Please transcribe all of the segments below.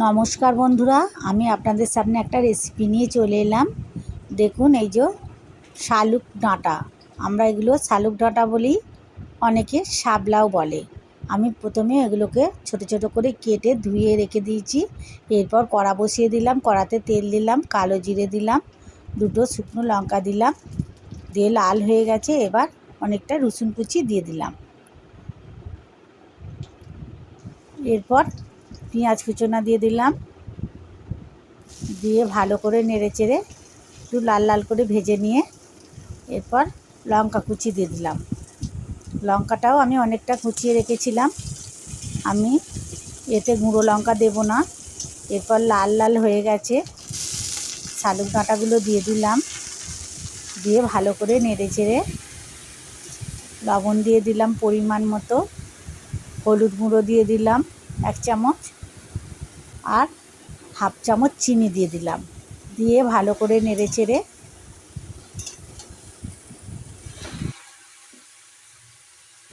নমস্কার বন্ধুরা, আমি আপনাদের সামনে একটা রেসিপি নিয়ে চলে এলাম। দেখুন, এই যে শালুক ডাঁটা, আমরা এগুলো শালুক ডাঁটা বলি, অনেকে শাপলাও বলে। আমি প্রথমে এগুলোকে ছোট ছোট করে কেটে ধুয়ে রেখে দিয়েছি। এরপর কড়া বসিয়ে দিলাম, কড়াতে তেল দিলাম, কালো জিরে দিলাম, দুটো শুকনো লঙ্কা দিলাম, দিয়ে লাল হয়ে গেছে। এবার অনেকটা রসুন কুচি দিয়ে দিলাম। এরপর পেঁয়াজ কুচোনা দিয়ে দিলাম, দিয়ে ভালো করে নেড়ে চেড়ে একটু লাল লাল করে ভেজে নিয়ে এরপর লঙ্কা কুচি দিয়ে দিলাম। লঙ্কাটাও আমি অনেকটা কুচিয়ে রেখেছিলাম, আমি এতে গুঁড়ো লঙ্কা দেব না। এরপর লাল লাল হয়ে গেছে, শালুক ডাঁটাগুলো দিয়ে দিলাম, দিয়ে ভালো করে নেড়ে চেড়ে লবণ দিয়ে দিলাম পরিমাণ মতো, হলুদ গুঁড়ো দিয়ে দিলাম 1 চামচ, আর হাফ চামচ চিনি দিয়ে দিলাম। দিয়ে ভালো করে নেড়ে চেড়ে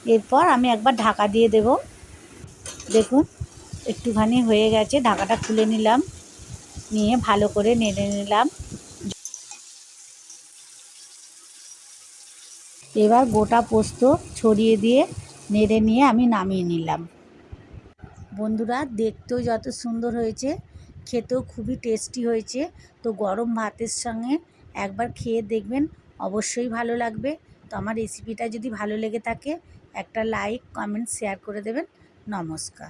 এরপর আমি একবার ঢাকা দিয়ে দেব। দেখুন, একটুখানি হয়ে গেছে, ঢাকাটা খুলে নিলাম, নিয়ে ভালো করে নেড়ে নিলাম। এবার গোটা পোস্ত ছড়িয়ে দিয়ে নেড়ে নিয়ে আমি নামিয়ে নিলাম। বন্ধুরা, দেখতেও যত সুন্দর হয়েছে, খেতেও খুবই টেস্টি হয়েছে। তো গরম ভাতের সঙ্গে একবার খেয়ে দেখবেন, অবশ্যই ভালো লাগবে। তো আমার রেসিপিটা যদি ভালো লেগে থাকে, একটা লাইক, কমেন্ট, শেয়ার করে দেবেন। নমস্কার।